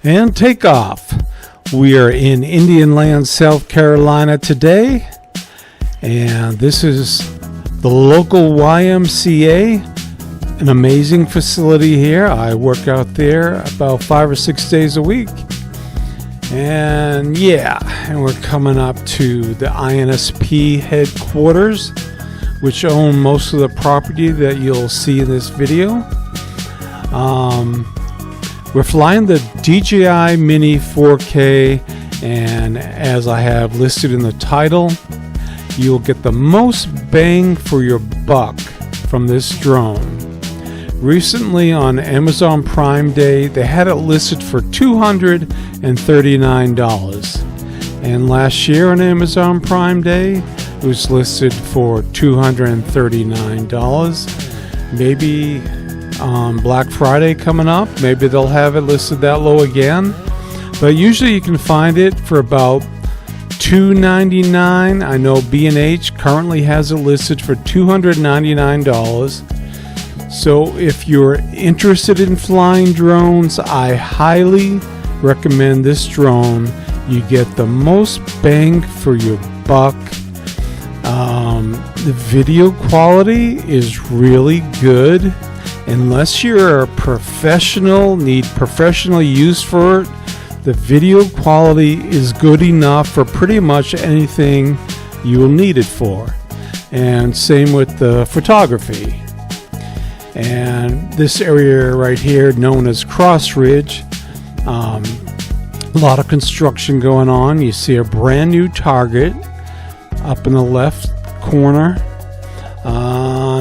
And take off. We are in Indian Land, South Carolina today, and this is the local YMCA, an amazing facility here. I work out there about 5 or 6 days a week. And we're coming up to the INSP headquarters, which own most of the property that you'll see in this video. We're flying the Dji Mini 4K, and as I have listed in the title, you'll get the most bang for your buck from this drone. Recently on Amazon Prime Day, they had it listed for $239. And last year on Amazon Prime Day, it was listed for $239. Maybe Black Friday coming up, maybe they'll have it listed that low again. But usually you can find it for about $299. I know B&H currently has it listed for $299. So if you're interested in flying drones, I highly recommend this drone. You get the most bang for your buck. The video quality is really good. Unless you're a professional, need professional use for it, the video quality is good enough for pretty much anything you will need it for. And same with the photography. And this area right here, known as Cross Ridge, a lot of construction going on. You see a brand new Target up in the left corner.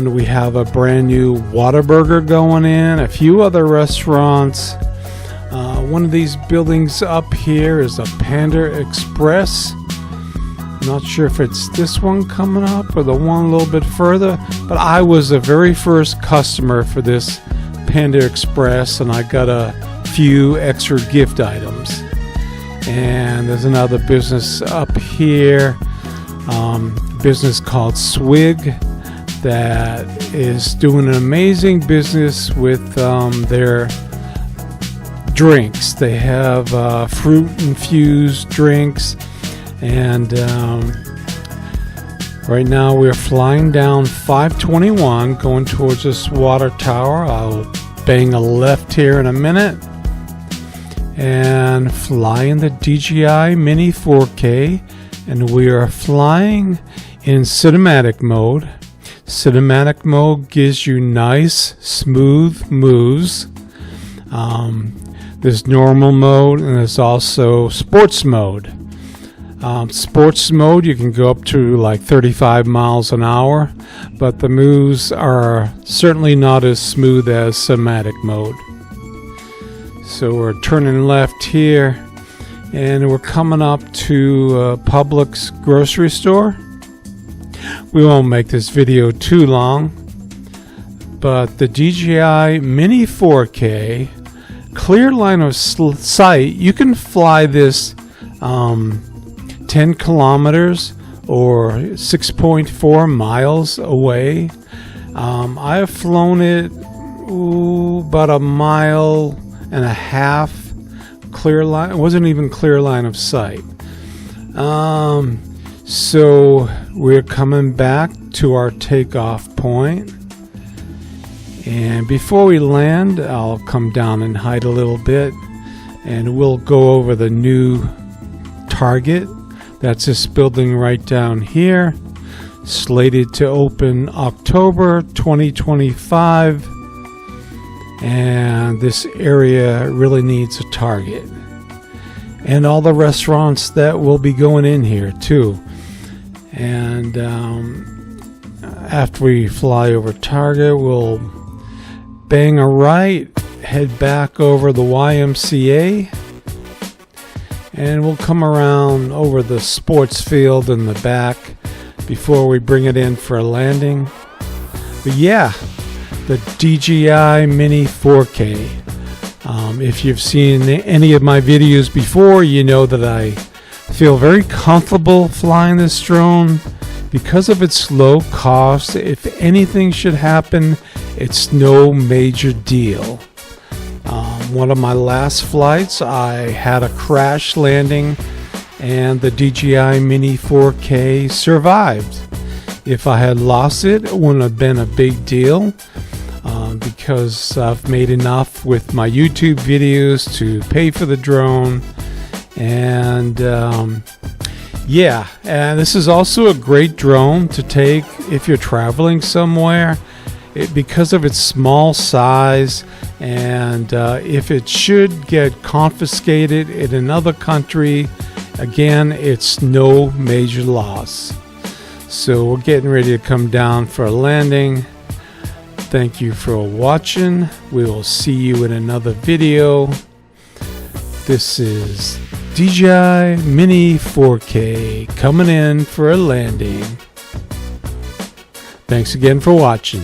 And we have a brand new Whataburger going in, a few other restaurants. One of these buildings up here is a Panda Express. Not sure if it's this one coming up or the one a little bit further, but I was the very first customer for this Panda Express, and I got a few extra gift items. And there's another business up here, business called Swig, that is doing an amazing business with their drinks. They have fruit infused drinks, and right now we're flying down 521 going towards this water tower. I'll bang a left here in a minute and flying the Dji Mini 4K, and we are flying in cinematic mode. Cinematic mode gives you nice, smooth moves. There's normal mode, and there's also sports mode. Sports mode, you can go up to like 35 miles an hour, but the moves are certainly not as smooth as cinematic mode. So we're turning left here, and we're coming up to Publix grocery store. We won't make this video too long, but the Dji Mini 4K, clear line of sight. You can fly this 10 kilometers or 6.4 miles away. I have flown it about a mile and a half clear line. It wasn't even clear line of sight. So we're coming back to our takeoff point. And before we land, I'll come down and hide a little bit, and we'll go over the new Target. That's this building right down here, slated to open October 2025. And this area really needs a Target. And all the restaurants that will be going in here too. And after we fly over Target, we'll bang a right, head back over the YMCA, and we'll come around over the sports field in the back before we bring it in for a landing. But the Dji Mini 4K. If you've seen any of my videos before, you know that I feel very comfortable flying this drone because of its low cost. If anything should happen, it's no major deal. one of my last flights, I had a crash landing, and the DJI Mini 4K survived. If I had lost it, it wouldn't have been a big deal, because I've made enough with my YouTube videos to pay for the drone. And yeah, and this is also a great drone to take if you're traveling somewhere. Because of its small size, and if it should get confiscated in another country, again, it's no major loss. So we're getting ready to come down for a landing. Thank you for watching. We will see you in another video. This is DJI Mini 4K coming in for a landing. Thanks again for watching.